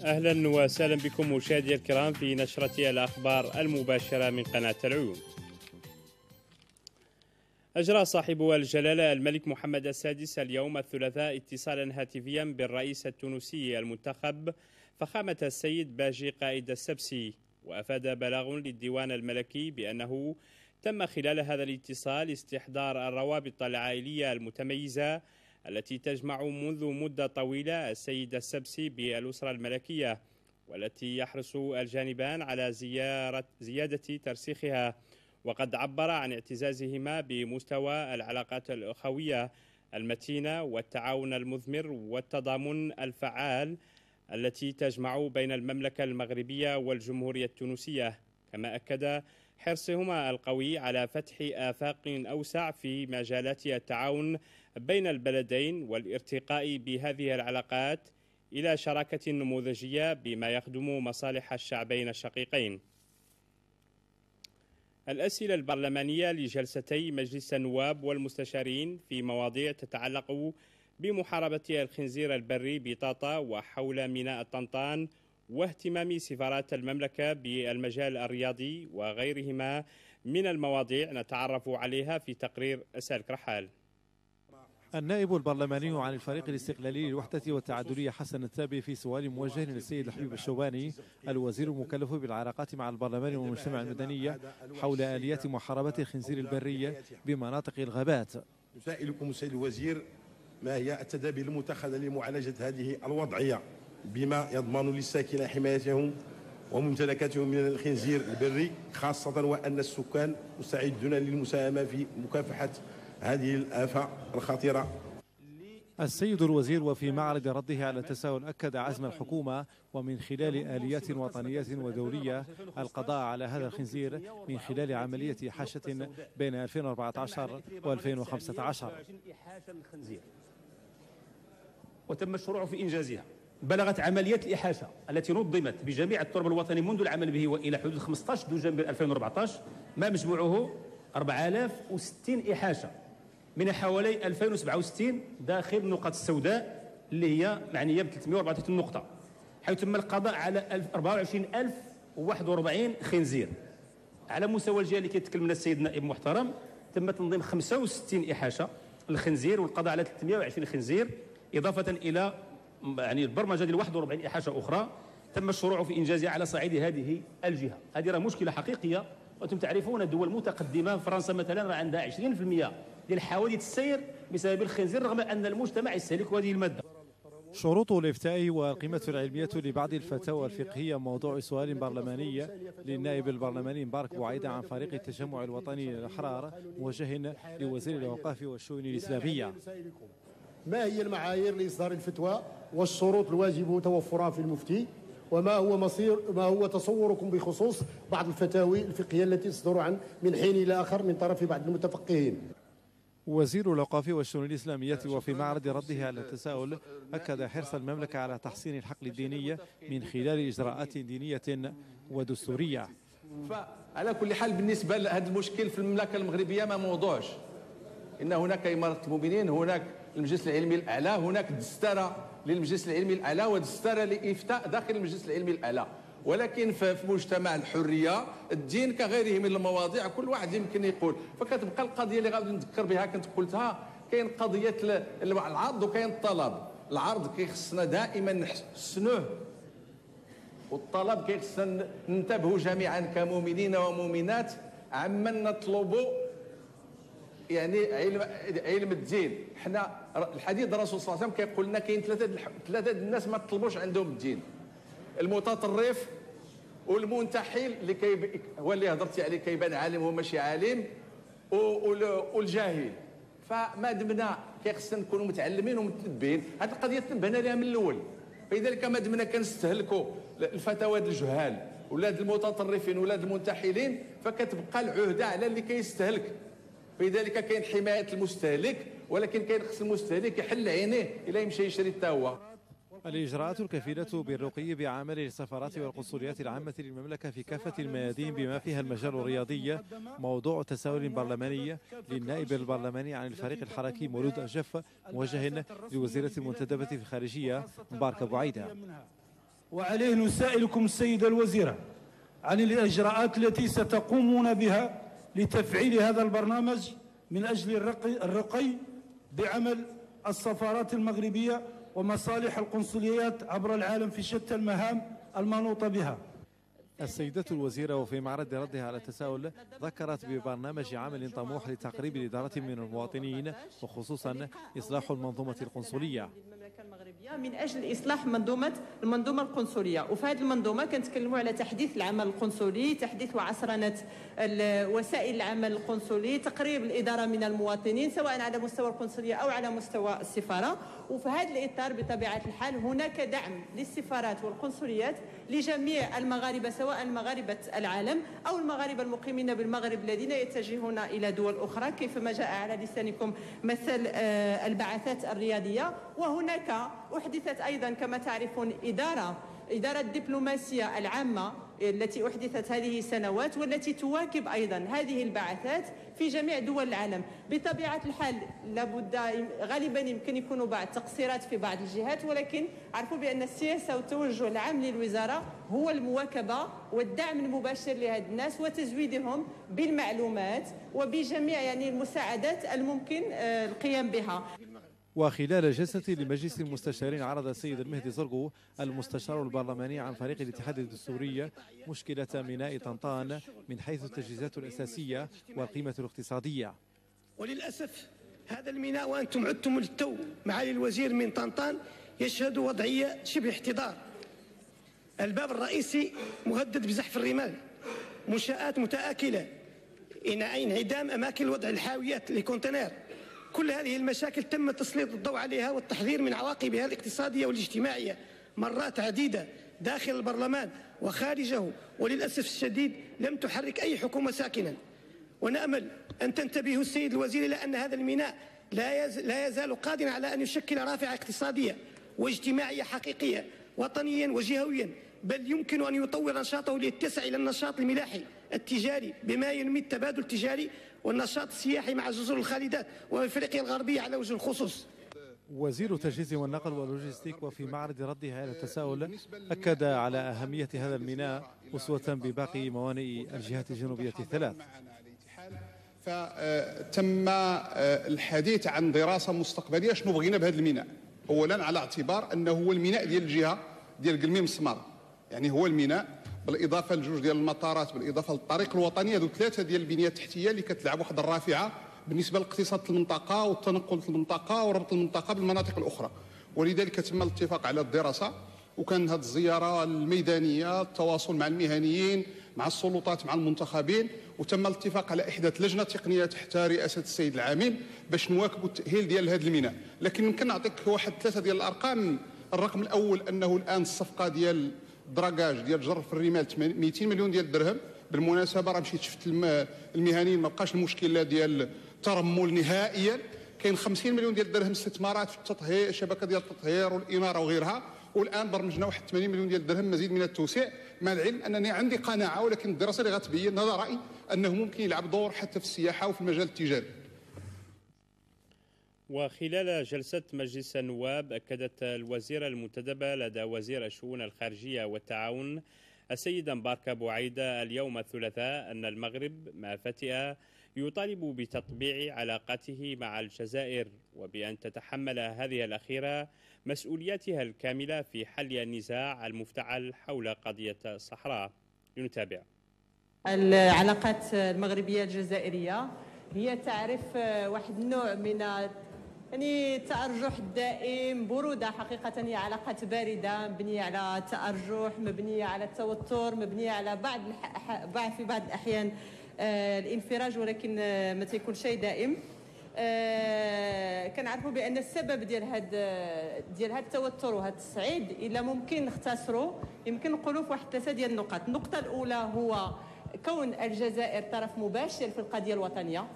أهلا وسهلا بكم مشاهدي الكرام في نشرة الأخبار المباشرة من قناة العيون. أجرى صاحب الجلالة الملك محمد السادس اليوم الثلاثاء اتصالا هاتفيا بالرئيس التونسي المنتخب فخامة السيد باجي قائد السبسي، وأفاد بلاغ للديوان الملكي بأنه تم خلال هذا الاتصال استحضار الروابط العائلية المتميزة التي تجمع منذ مدة طويلة السيد السبسي بالأسرة الملكية، والتي يحرص الجانبان على زيادة ترسيخها، وقد عبر عن اعتزازهما بمستوى العلاقات الأخوية المتينة والتعاون المثمر والتضامن الفعال التي تجمع بين المملكة المغربية والجمهورية التونسية. كما أكد حرصهما القوي على فتح آفاق أوسع في مجالات التعاون بين البلدين والارتقاء بهذه العلاقات إلى شراكة نموذجية بما يخدم مصالح الشعبين الشقيقين. الأسئلة البرلمانية لجلستي مجلس النواب والمستشارين في مواضيع تتعلق بمحاربة الخنزير البري بطاطا وحول ميناء طنطان واهتمام سفارات المملكة بالمجال الرياضي وغيرهما من المواضيع نتعرف عليها في تقرير سالك رحال. النائب البرلماني عن الفريق الاستقلالي للوحدة والتعادلية حسن التابي في سؤال موجه للسيد الحبيب الشوباني الوزير المكلف بالعلاقات مع البرلمان والمجتمع المدني حول آليات محاربة الخنزير البري بمناطق الغابات. نسائلكم السيد الوزير، ما هي التدابير المتخذة لمعالجة هذه الوضعية بما يضمن للساكنة حمايتهم وممتلكاتهم من الخنزير البري، خاصة وأن السكان مستعدون للمساهمة في مكافحة هذه الآفة الخطيرة. السيد الوزير وفي معرض رده على التساؤل أكد عزم الحكومة ومن خلال آليات وطنية ودولية القضاء على هذا الخنزير من خلال عملية إحاشة بين 2014 و2015. وتم الشروع في إنجازها. بلغت عمليات الإحاشة التي نظمت بجميع التربة الوطني منذ العمل به وإلى حدود 15 دجنبر 2014 ما مجموعه 4060 إحاشة من حوالي 2067 داخل النقاط السوداء اللي هي معنية ب 334 نقطة، حيث تم القضاء على 24041 خنزير. على مستوى الجهة اللي كيتكلم منها السيد النائب المحترم تم تنظيم 65 إحاشة الخنزير والقضاء على 320 خنزير، إضافة إلى البرمجة ديال 41 إحاشة أخرى تم الشروع في إنجازها على صعيد هذه الجهة. هذه راه مشكلة حقيقية، وأنتم تعرفون الدول المتقدمة فرنسا مثلا راه عندها 20% ديال حوادث السير بسبب الخنزير رغم أن المجتمع يستهلك هذه المادة. شروط الإفتاء والقيمة العلمية لبعض الفتاوى الفقهية موضوع سؤال برلماني للنائب البرلماني مبارك بوعيدة عن فريق التجمع الوطني للأحرار موجه لوزير الأوقاف والشؤون الإسلامية. ما هي المعايير لإصدار الفتوى والشروط الواجب توفرها في المفتي، وما هو تصوركم بخصوص بعض الفتاوي الفقهية التي تصدر من حين إلى آخر من طرف بعض المتفقهين؟ وزير الأوقاف والشؤون الإسلامية وفي معرض رده على التساؤل أكد حرص المملكة على تحسين الحقل الديني من خلال إجراءات دينية ودستورية. فعلى كل حال بالنسبة لهذا المشكل في المملكة المغربية ما موضوعش، إن هناك إمارة المؤمنين، هناك المجلس العلمي الأعلى، هناك دسترة للمجلس العلمي الأعلى ودسترة لإفتاء داخل المجلس العلمي الأعلى، ولكن في مجتمع الحرية الدين كغيره من المواضيع كل واحد يمكن يقول. فكتبقى القضية اللي غادي نذكر بها كنت قلتها، كاين قضية العرض وكاين الطلب. العرض كيخصنا دائما نحسنوه، والطلب كيخصنا ننتبهوا جميعا كمؤمنين ومؤمنات عما نطلب يعني علم الدين. حنا الحديث الرسول صلى الله عليه وسلم كيقول لنا كاين ثلاثه الناس ما تطلبوش عندهم الدين: المتطرف والمنتحل اللي هو اللي هضرتي عليه كيبان عالم وهو ماشي عالم، والجاهل. فما دمنا كيخصنا نكونوا متعلمين ومتنبهين، هذه القضيه تنبهنا لها من الاول. فلذلك ما دمنا كنستهلكوا الفتاوى ديال الجهال ولاد المتطرفين ولاد المنتحلين، فكتبقى العهده على اللي كيستهلك. فلذلك كاين حمايه المستهلك، ولكن كاين خص المستهلك يحل عينيه الى يمشي يشري حتى هو. الإجراءات الكفيلة بالرقي بعمل السفارات والقنصليات العامة للمملكة في كافة الميادين بما فيها المجال الرياضي موضوع تساؤل برلماني للنائب البرلماني عن الفريق الحركي مولود الجف موجه لوزيرة المنتدبة في الخارجية مبارك بوعيدة. وعليه نسائلكم السيدة الوزيرة عن الإجراءات التي ستقومون بها لتفعيل هذا البرنامج من أجل الرقي بعمل السفارات المغربية ومصالح القنصليات عبر العالم في شتى المهام المنوطة بها. السيدة الوزيرة وفي معرض ردها على التساؤل ذكرت ببرنامج عمل طموح لتقريب الإدارة من المواطنين وخصوصا إصلاح المنظومة القنصلية من أجل إصلاح المنظومة القنصلية. وفي هذه المنظومة كنتكلموا على تحديث العمل القنصلي، تحديث وعصرنة وسائل العمل القنصلي، تقريب الإدارة من المواطنين سواء على مستوى القنصلية أو على مستوى السفارة. وفي هذا الإطار بطبيعة الحال هناك دعم للسفارات والقنصليات لجميع المغاربة سواء مغاربة العالم أو المغاربة المقيمين بالمغرب الذين يتجهون إلى دول أخرى، كيفما جاء على لسانكم مثل البعثات الرياضية. وهناك أحدثت أيضا كما تعرفون إدارة الدبلوماسية العامة التي أحدثت هذه السنوات والتي تواكب أيضا هذه البعثات في جميع دول العالم. بطبيعة الحال لابد غالبا يمكن يكونوا بعض تقصيرات في بعض الجهات، ولكن عرفوا بأن السياسة والتوجه العام للوزارة هو المواكبة والدعم المباشر لهذه الناس وتزويدهم بالمعلومات وبجميع المساعدات الممكن القيام بها. وخلال جلسة لمجلس المستشارين عرض السيد المهدي زرقو المستشار البرلماني عن فريق الاتحاد الدستوري مشكلة ميناء طنطان من حيث التجهيزات الأساسية والقيمة الاقتصادية. وللأسف هذا الميناء وأنتم عدتم للتو معالي الوزير من طنطان يشهد وضعية شبه احتضار. الباب الرئيسي مهدد بزحف الرمال، منشآت متآكلة، انعدام أماكن وضع الحاويات لكونتينر. كل هذه المشاكل تم تسليط الضوء عليها والتحذير من عواقبها الاقتصادية والاجتماعية مرات عديدة داخل البرلمان وخارجه، وللأسف الشديد لم تحرك أي حكومة ساكنا. ونأمل أن تنتبهوا السيد الوزير إلى أن هذا الميناء لا يزال قادرا على أن يشكل رافعة اقتصادية واجتماعية حقيقية وطنيا وجهويا، بل يمكن أن يطور نشاطه ليتسع إلى النشاط الملاحي التجاري بما ينمي التبادل التجاري والنشاط السياحي مع جزر الخالدات وافريقيا الغربيه على وجه الخصوص. وزير التجهيز والنقل واللوجستيك وفي معرض ردها على التساؤل أكد على أهمية هذا الميناء أسوة بباقي موانئ الجهات الجنوبية الثلاث. فتم الحديث عن دراسة مستقبلية شنو بغينا بهذا الميناء، أولا على اعتبار أنه هو الميناء ديال الجهة ديال قلميم السمارة، يعني هو الميناء بالاضافه لجوج ديال المطارات بالاضافه للطريق الوطني، هذو ثلاثه ديال البنيه التحتيه اللي كتلعب واحد الرافعه بالنسبه لاقتصاد المنطقه والتنقل في المنطقه وربط المنطقه بالمناطق الاخرى. ولذلك تم الاتفاق على الدراسه، وكان هذه الزياره الميدانيه التواصل مع المهنيين مع السلطات مع المنتخبين، وتم الاتفاق على احداث لجنه تقنيه تحت رئاسه السيد العامل باش نواكبوا التاهيل ديال هذا الميناء. لكن يمكن نعطيك واحد ثلاثه ديال الارقام. الرقم الاول انه الان الصفقه ديال دراجاج ديال جر في الرمال 200 مليون ديال الدرهم. بالمناسبه راه مشيت شفت المهنيين ما بقاش المشكله ديال الترمل نهائيا. كاين 50 مليون ديال الدرهم استثمارات في التطهير، شبكه ديال التطهير والاناره وغيرها، والان برمجنا واحد 80 مليون ديال الدرهم مزيد من التوسيع، مع العلم انني عندي قناعه ولكن الدراسه اللي غتبين هذا رايي انه ممكن يلعب دور حتى في السياحه وفي المجال التجاري. وخلال جلسة مجلس النواب أكدت الوزيرة المنتدبة لدى وزير الشؤون الخارجية والتعاون السيدة مباركة بوعيدة اليوم الثلاثاء أن المغرب ما فتئ يطالب بتطبيع علاقاته مع الجزائر وبأن تتحمل هذه الأخيرة مسؤولياتها الكاملة في حل النزاع المفتعل حول قضية الصحراء. لنتابع. العلاقات المغربية الجزائرية هي تعرف واحد النوع من تأرجح دائم، برودة حقيقة. هي علاقات باردة مبنية على تأرجح، مبنية على التوتر، مبنية على في بعض الأحيان الانفراج، ولكن ما تيكون شيء دائم. كنعرفوا بأن السبب ديال هذا التوتر وهذا التصعيد إلا ممكن نختصروا، يمكن نقولوا في واحد ثلاثة ديال النقط. النقطة الأولى هو كون الجزائر طرف مباشر في القضية الوطنية،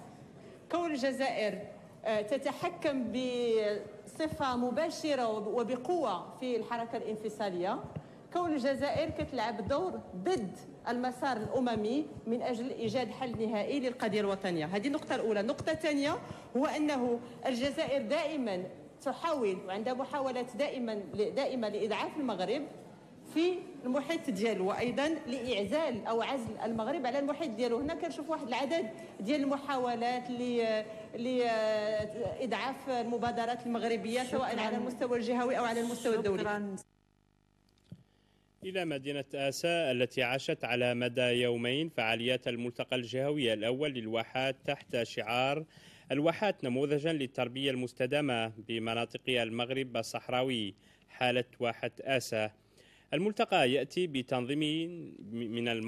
كون الجزائر تتحكم بصفة مباشرة وبقوة في الحركة الانفصالية، كون الجزائر كتلعب دور ضد المسار الأممي من أجل إيجاد حل نهائي للقضية الوطنية. هذه النقطة الأولى. النقطة الثانية هو أنه الجزائر دائما تحاول وعندها محاولات دائمة لإضعاف المغرب في المحيط ديالو، وايضا لاعزال او عزل المغرب على المحيط ديالو. هنا كنشوف واحد العدد ديال المحاولات لاضعاف المبادرات المغربيه سواء على المستوى الجهوي او على المستوى الدولي. إلى مدينة آسا التي عاشت على مدى يومين فعاليات الملتقى الجهوي الأول للواحات تحت شعار الواحات نموذجا للتربية المستدامة بمناطق المغرب الصحراوي حالة واحة آسا. الملتقى يأتي بتنظيم من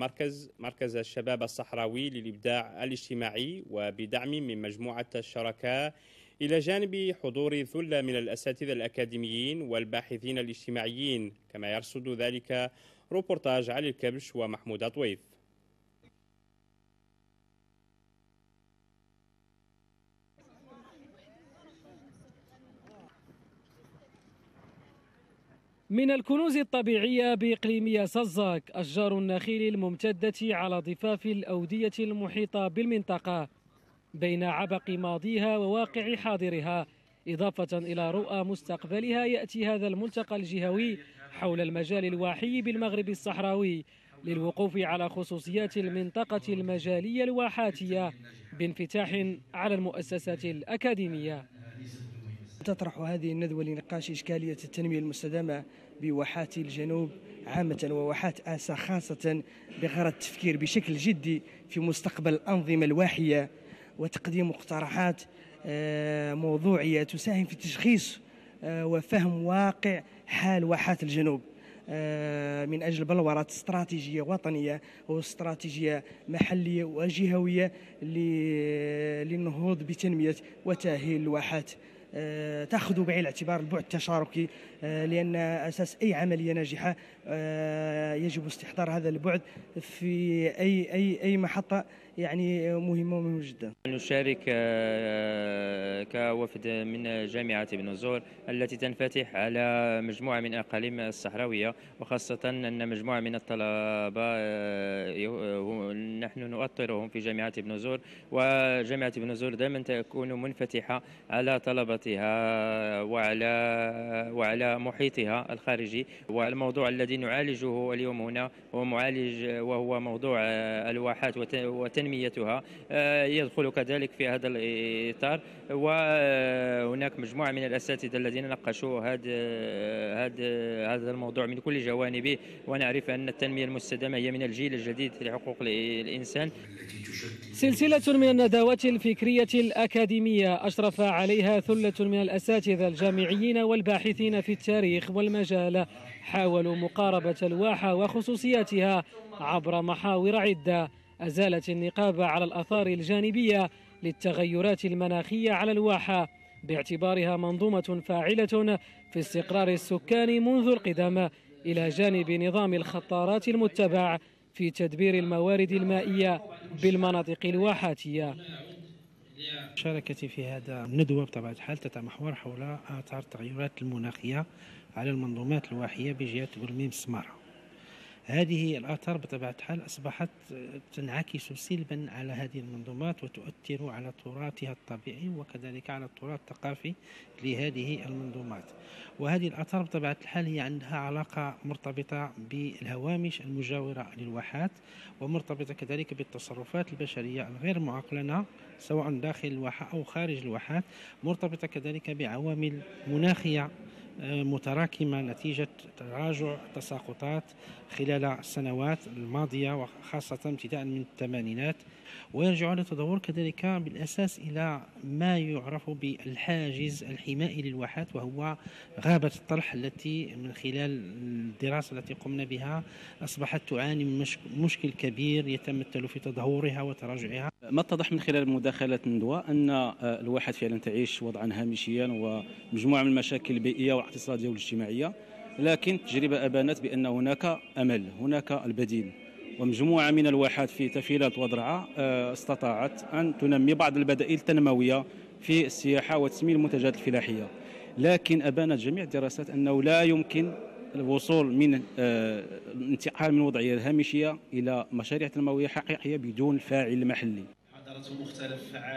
مركز الشباب الصحراوي للإبداع الاجتماعي وبدعم من مجموعة الشركاء، إلى جانب حضور ثلة من الأساتذة الأكاديميين والباحثين الاجتماعيين، كما يرصد ذلك روبورتاج علي الكبش ومحمود طويف. من الكنوز الطبيعية بإقليمية سزاك أشجار النخيل الممتدة على ضفاف الأودية المحيطة بالمنطقة بين عبق ماضيها وواقع حاضرها، إضافة إلى رؤى مستقبلها. يأتي هذا الملتقى الجهوي حول المجال الواحي بالمغرب الصحراوي للوقوف على خصوصيات المنطقة المجالية الواحاتية بانفتاح على المؤسسات الأكاديمية. تطرح هذه الندوة لنقاش إشكالية التنمية المستدامة بواحات الجنوب عامة وواحات آسا خاصة بغرض التفكير بشكل جدي في مستقبل الأنظمة الواحية وتقديم مقترحات موضوعية تساهم في تشخيص وفهم واقع حال واحات الجنوب من أجل بلورة استراتيجية وطنية واستراتيجية محلية وجهوية للنهوض بتنمية وتأهيل الواحات. تأخذ بعين الاعتبار البعد التشاركي، لأن أساس أي عملية ناجحة يجب استحضار هذا البعد في أي محطة يعني مهمة جدا. نشارك كوفد من جامعة بن زور التي تنفتح على مجموعة من الأقاليم الصحراوية، وخاصة أن مجموعة من الطلبة نحن نؤطرهم في جامعة بن زور، وجامعة بن زور دائما تكون منفتحة على طلبتها وعلى محيطها الخارجي. والموضوع الذي نعالجه اليوم هنا وهو موضوع الواحات وتنميتها يدخل كذلك في هذا الإطار. وهناك مجموعة من الأساتذة الذين ناقشوا هذا الموضوع من كل جوانبه، ونعرف أن التنمية المستدامة هي من الجيل الجديد لحقوق الإنسان. سلسلة من الندوات الفكرية الأكاديمية أشرف عليها ثلة من الأساتذة الجامعيين والباحثين في التاريخ والمجال، حاولوا مقاربة الواحة وخصوصياتها عبر محاور عدة أزالت النقاب على الآثار الجانبية للتغيرات المناخية على الواحة باعتبارها منظومة فاعلة في استقرار السكان منذ القدم، إلى جانب نظام الخطارات المتبع في تدبير الموارد المائية بالمناطق الواحاتية. مشاركتي في هذا الندوة بطبيعة الحال تتمحور حول آثار التغيرات المناخية على المنظومات الواحية بجهة قلميم السمارة. هذه الآثار بطبيعة الحال أصبحت تنعكس سلبا على هذه المنظومات وتؤثر على تراثها الطبيعي وكذلك على التراث الثقافي لهذه المنظومات. وهذه الآثار بطبيعة الحال هي عندها علاقة مرتبطة بالهوامش المجاورة للواحات، ومرتبطة كذلك بالتصرفات البشرية الغير معقلنة سواء داخل الواحة أو خارج الواحات، مرتبطة كذلك بعوامل مناخية متراكمة نتيجة تراجع تساقطات خلال السنوات الماضية وخاصة ابتداء من الثمانينات. ويرجع التدور كذلك بالأساس إلى ما يعرف بالحاجز الحمائي للواحات، وهو غابة الطرح التي من خلال الدراسة التي قمنا بها أصبحت تعاني من مشكل كبير يتمثل في تدهورها وتراجعها. ما اتضح من خلال مداخلات الندوة أن الواحات فعلا تعيش وضعا هامشيا ومجموعة من المشاكل البيئية والاقتصادية والاجتماعية، لكن التجربة أبانت بأن هناك أمل، هناك البديل. ومجموعة من الواحات في تفيلات وضرعة استطاعت أن تنمي بعض البدائل التنموية في السياحة وتسمية المنتجات الفلاحية، لكن أبانت جميع الدراسات أنه لا يمكن الوصول من الانتقال من وضعية الهامشية إلى مشاريع تنموية حقيقية بدون الفاعل المحلي.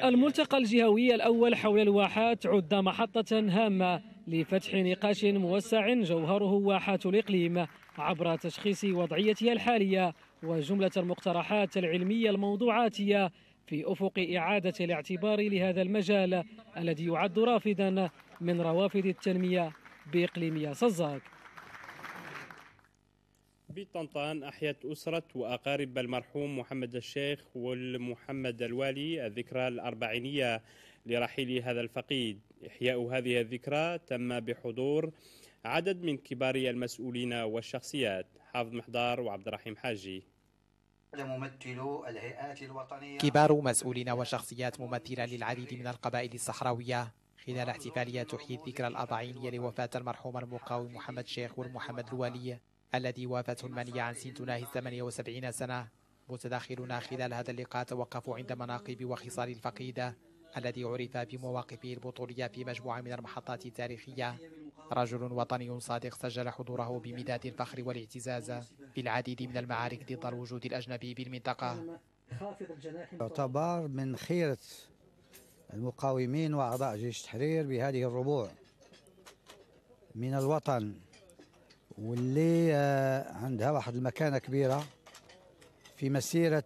الملتقى الجهوي الأول حول الواحات عد محطة هامة لفتح نقاش موسع جوهره واحات الإقليم عبر تشخيص وضعيتها الحالية وجملة المقترحات العلمية الموضوعاتية في أفق إعادة الاعتبار لهذا المجال الذي يعد رافدا من روافد التنمية بإقليم صزاك. بطنطان أحيت أسرة وأقارب المرحوم محمد الشيخ والمحمد الوالي الذكرى الأربعينية لرحيل هذا الفقيد. إحياء هذه الذكرى تم بحضور عدد من كبار المسؤولين والشخصيات. حافظ محضار وعبد الرحيم حاجي. ممثلو الهيئات الوطنية كبار مسؤولين وشخصيات ممثلة للعديد من القبائل الصحراوية خلال احتفالية تحيي الذكرى الأربعينية لوفاة المرحوم المقاوم محمد شيخ والمحمد الوالي الذي وافته المنية عن سن تناهي 78 سنة. متداخلون خلال هذا اللقاء توقفوا عند مناقب وخصال الفقيد الذي عرف بمواقفه البطولية في مجموعة من المحطات التاريخية. رجل وطني صادق سجل حضوره بمداد الفخر والاعتزاز في العديد من المعارك ضد الوجود الأجنبي بالمنطقة. يعتبر من خيرة المقاومين وأعضاء جيش التحرير بهذه الربوع من الوطن، واللي عندها واحد المكانة كبيرة في مسيرة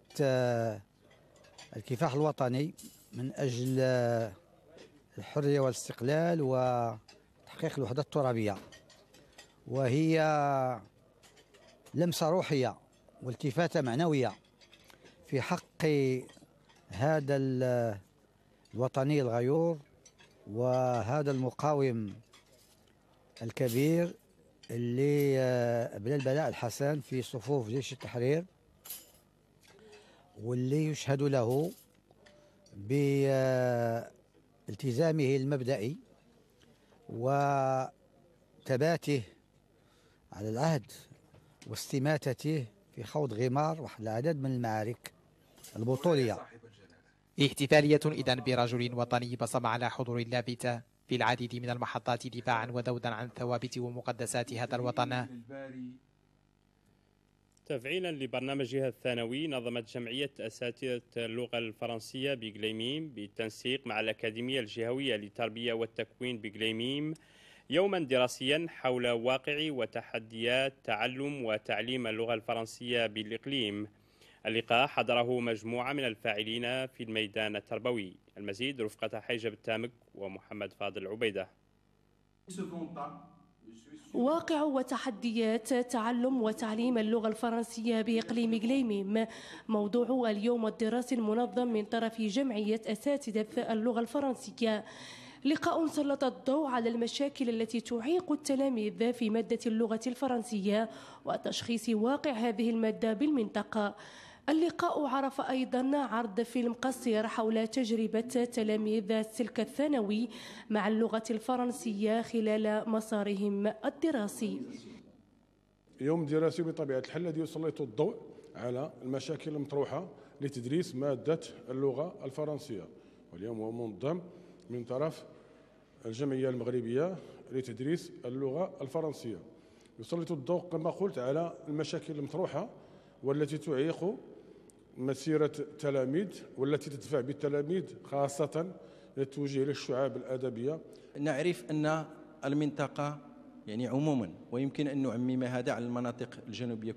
الكفاح الوطني من أجل الحرية والاستقلال وتحقيق الوحدة الترابية، وهي لمسة روحية والتفاتة معنوية في حق هذا الوطني الغيور وهذا المقاوم الكبير اللي أبلى البلاء الحسن في صفوف جيش التحرير، واللي يشهد له بالتزامه المبدئي وثباته على العهد واستماتته في خوض غمار واحد العدد من المعارك البطولية. احتفالية إذن برجل وطني بصم على حضور لافتة في العديد من المحطات دفاعا وذودا عن ثوابت ومقدسات هذا الوطن. تفعيلا لبرنامجها الثانوي، نظمت جمعية أساتذة اللغة الفرنسية بقليميم بالتنسيق مع الأكاديمية الجهوية للتربية والتكوين بقليميم يوما دراسيا حول واقع وتحديات تعلم وتعليم اللغة الفرنسية بالإقليم. اللقاء حضره مجموعة من الفاعلين في الميدان التربوي. المزيد رفقة حيجب التامك ومحمد فاضل عبيدة. واقع وتحديات تعلم وتعليم اللغة الفرنسية بإقليم قليميم موضوع اليوم الدراسي المنظم من طرف جمعية أساتذة اللغة الفرنسية. لقاء سلط الضوء على المشاكل التي تعيق التلاميذ في مادة اللغة الفرنسية وتشخيص واقع هذه المادة بالمنطقة. اللقاء عرف أيضا عرض فيلم قصير حول تجربة تلاميذ السلك الثانوي مع اللغة الفرنسية خلال مسارهم الدراسي. يوم دراسي بطبيعة الحال الذي يسلط الضوء على المشاكل المطروحة لتدريس مادة اللغة الفرنسية، واليوم هو منظم من طرف الجمعية المغربية لتدريس اللغة الفرنسية. يسلط الضوء كما قلت على المشاكل المطروحة والتي تعيق مسيرة التلاميذ والتي تدفع بالتلاميذ خاصة للتوجيه للشعاب الأدبية. نعرف أن المنطقة يعني عموما، ويمكن أن نعمم هذا على المناطق الجنوبية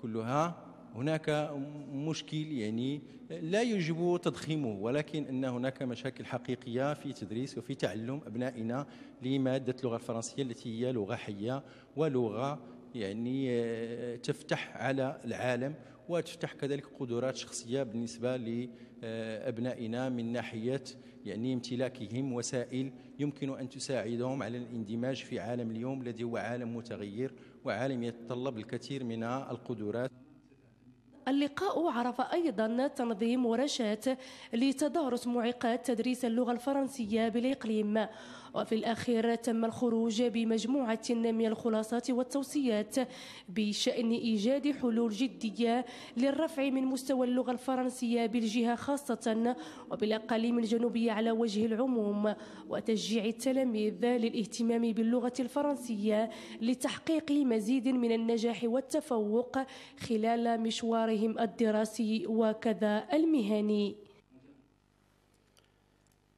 كلها هناك مشكل يعني لا يجب تضخيمه، ولكن أن هناك مشاكل حقيقية في تدريس وفي تعلم أبنائنا لمادة اللغة الفرنسية التي هي لغة حية ولغة يعني تفتح على العالم وتفتح كذلك قدرات شخصية بالنسبة لأبنائنا من ناحية يعني امتلاكهم وسائل يمكن أن تساعدهم على الاندماج في عالم اليوم الذي هو عالم متغير وعالم يتطلب الكثير من القدرات. اللقاء عرف أيضا تنظيم ورشات لتدارس معيقات تدريس اللغة الفرنسية بالإقليم. وفي الأخير تم الخروج بمجموعة من الخلاصات والتوصيات بشأن إيجاد حلول جدية للرفع من مستوى اللغة الفرنسية بالجهة خاصة وبالأقاليم الجنوبية على وجه العموم، وتشجيع التلاميذ للاهتمام باللغة الفرنسية لتحقيق مزيد من النجاح والتفوق خلال مشوارهم الدراسي وكذا المهني.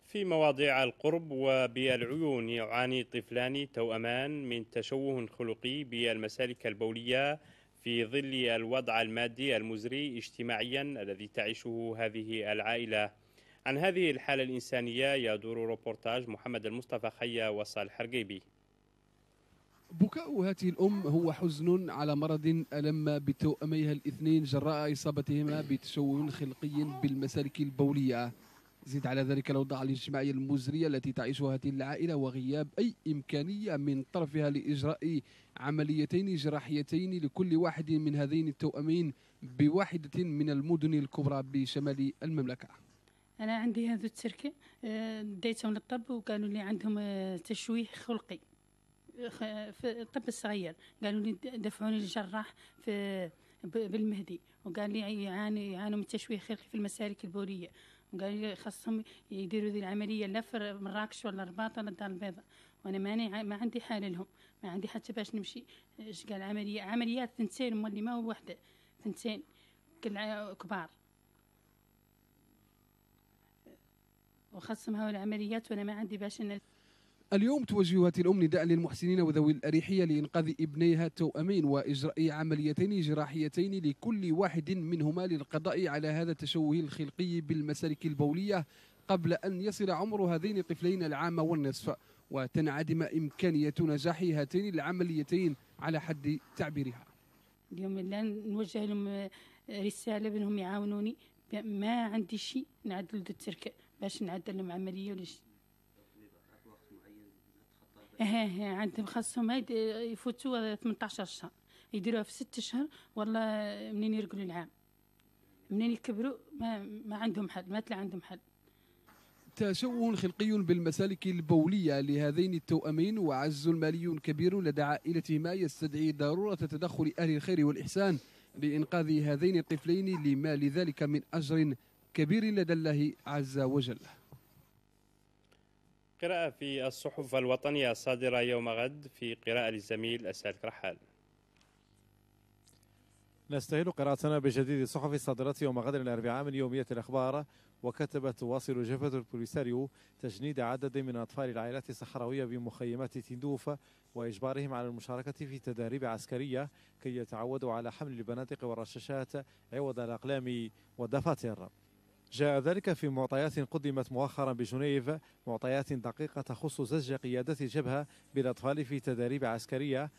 في مواضيع القرب وبالعيون، يعاني طفلان توأمان من تشوه خلقي بالمسالك البولية في ظل الوضع المادي المزري اجتماعيا الذي تعيشه هذه العائلة. عن هذه الحالة الإنسانية يدور روبورتاج محمد المصطفى خيا وصالح رقيبي. بكاء هذه الأم هو حزن على مرض ألم بتوأميها الاثنين جراء إصابتهما بتشوه خلقي بالمسالك البولية. زيد على ذلك الأوضاع الاجتماعية المزرية التي تعيشها هذه العائلة وغياب أي إمكانية من طرفها لإجراء عمليتين جراحيتين لكل واحد من هذين التوأمين بواحدة من المدن الكبرى بشمال المملكة. أنا عندي هذا التركة ديتهم للطب وقالوا لي عندهم تشويه خلقي في الطب الصغير، قالوا لي دفعوني للجراح في بالمهدي وقال لي يعانوا من تشويه خلقي في المسالك البولية، وقال لي خاصهم يديروا ذي العملية لا في مراكش ولا الرباط ولا الدار البيضاء، وانا ما عندي حالة لهم، ما عندي حتى باش نمشي. ايش قال عمليات ثنتين مولي ما هو وحده، ثنتين كبار وخاصهم هاو العمليات وانا ما عندي باش اليوم توجه هذه الأم نداء للمحسنين وذوي الأريحية لإنقاذ ابنيها التوأمين وإجراء عمليتين جراحيتين لكل واحد منهما للقضاء على هذا التشوه الخلقي بالمسالك البولية قبل أن يصل عمر هذين الطفلين العام والنصف وتنعدم إمكانية نجاح هاتين العمليتين على حد تعبيرها. اليوم الآن نوجه لهم رسالة بأنهم يعاونوني، ما عندي شيء نعدل التركة باش نعدل لهم عملية ولا شيء. عندهم خاصهم يفوتوا 18 شهر يديروها في 6 شهور، والله منين يرقلوا العام منين يكبروا ما عندهم حل، ما تلا عندهم حل. تشوه خلقي بالمسالك البولية لهذين التوأمين وعجز مالي كبير لدى عائلتهما يستدعي ضرورة تدخل أهل الخير والإحسان لإنقاذ هذين الطفلين لما لذلك من أجر كبير لدى الله عز وجل. قراءة في الصحف الوطنية الصادرة يوم غد، في قراءة للزميل السالك رحال. نستهل قراءتنا بجديد الصحف الصادرة يوم غد الأربعاء من يومية الأخبار. وكتبت تواصل جبهة البوليساريو تجنيد عدد من أطفال العائلات الصحراوية بمخيمات تندوف وإجبارهم على المشاركة في تداريب عسكرية كي يتعودوا على حمل البنادق والرشاشات عوض الأقلام والدفاتر. جاء ذلك في معطيات قدمت مؤخرا بجنيف، معطيات دقيقة تخص زج قيادة الجبهة بالأطفال في تداريب عسكرية،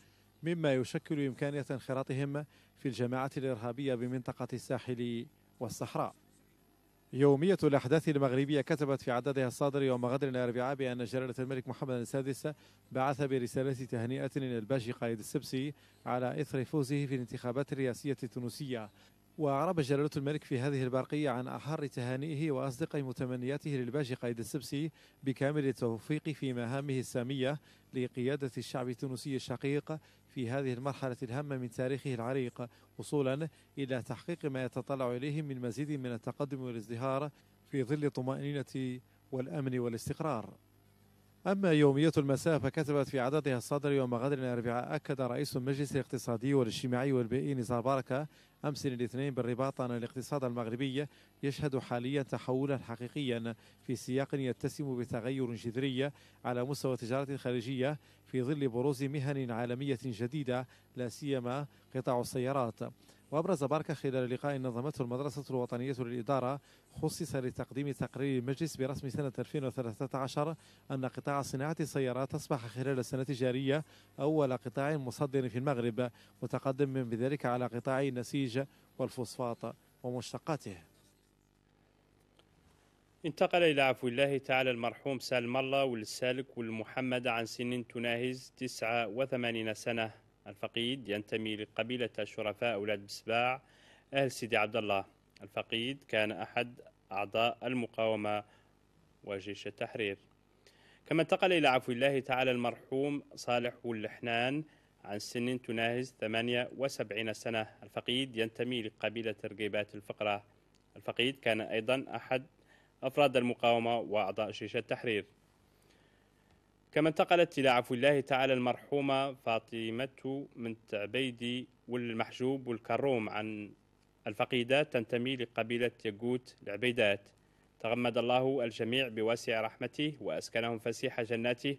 مما يشكل إمكانية انخراطهم في الجماعة الإرهابية بمنطقة الساحل والصحراء. يومية الأحداث المغربية كتبت في عددها الصادر يوم غد الأربعاء بأن جلالة الملك محمد السادس بعث برسالة تهنئة إلى الباشي قايد السبسي على إثر فوزه في الانتخابات الرئاسية التونسية. وأعرب جلالة الملك في هذه البرقية عن أحر تهانئه وأصدق متمنياته للباشي قايد السبسي بكامل التوفيق في مهامه السامية لقيادة الشعب التونسي الشقيق في هذه المرحلة الهامة من تاريخه العريق، وصولا إلى تحقيق ما يتطلع إليه من مزيد من التقدم والازدهار في ظل الطمأنينة والأمن والاستقرار. أما يومية المساء فكتبت في عددها الصادر يوم غد الأربعاء أكد رئيس المجلس الاقتصادي والاجتماعي والبيئي نزار بركة أمس الاثنين بالرباط أن الاقتصاد المغربي يشهد حاليا تحولا حقيقيا في سياق يتسم بتغير جذري على مستوى التجارة الخارجية في ظل بروز مهن عالمية جديدة لا سيما قطاع السيارات. وأبرز بركة خلال لقاء نظمته المدرسة الوطنية للإدارة خصص لتقديم تقرير المجلس برسم سنة 2013 أن قطاع صناعة السيارات أصبح خلال السنة الجارية أول قطاع مصدر في المغرب، متقدم بذلك على قطاع النسيج والفوسفات ومشتقاته. انتقل إلى عفو الله تعالى المرحوم سالم الله والسالك والمحمد عن سن تناهز 89 سنة. الفقيد ينتمي لقبيلة الشرفاء أولاد بسباع أهل سيدي عبد الله. الفقيد كان أحد أعضاء المقاومة وجيش التحرير. كما انتقل إلى عفو الله تعالى المرحوم صالح واللحنان عن سن تناهز 78 سنة. الفقيد ينتمي لقبيلة رقيبات الفقرة. الفقيد كان أيضا أحد أفراد المقاومة وأعضاء جيش التحرير. كما انتقلت إلى عفو الله تعالى المرحومة فاطمة من عبيدي والمحجوب والكروم عن الفقيدات تنتمي لقبيلة يقوت العبيدات. تغمد الله الجميع بواسع رحمته وأسكنهم فسيح جناته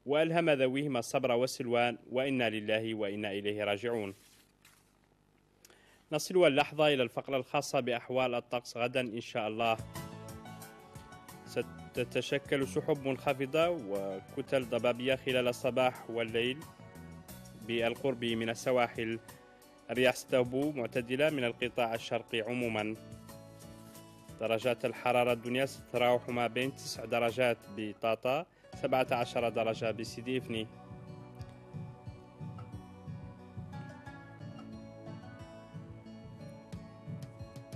وألهم ذويهم الصبر والسلوان، وإنا لله وإنا إليه راجعون. نصل اللحظة إلى الفقرة الخاصة بأحوال الطقس غدا إن شاء الله. ستتشكل سحب منخفضة وكتل ضبابية خلال الصباح والليل بالقرب من السواحل. الرياح ستهب معتدلة من القطاع الشرقي عموما. درجات الحرارة الدنيا ستتراوح ما بين 9 درجات بطاطا 17 درجة بسيدي إفني.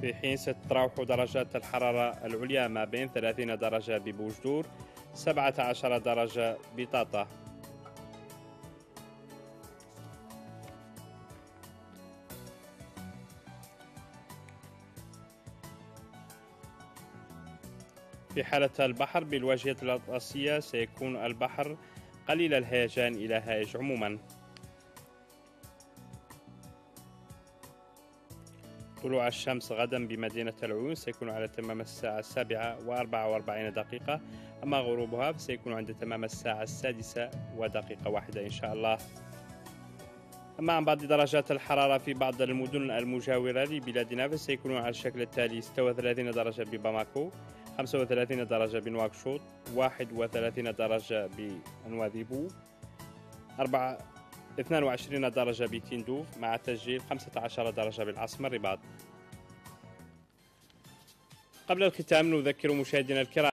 في حين ستتراوح درجات الحرارة العليا ما بين 30 درجة ببوجدور 17 درجة بطاطا. في حالة البحر بالواجهة الأطلسية سيكون البحر قليل الهيجان إلى هائج عموما. طلوع الشمس غدا بمدينة العيون سيكون على تمام الساعة 7:44، أما غروبها سيكون عند تمام الساعة 6:01 إن شاء الله. أما عن بعض درجات الحرارة في بعض المدن المجاورة لبلادنا فسيكون على الشكل التالي: 36 درجة بباماكو، 35 درجة بنواكشوط، 31 درجة بنواذيبو، 22 درجة بتندوف، مع تسجيل 15 درجة بالعاصمة الرباط. قبل الختام نذكر مشاهدينا الكرام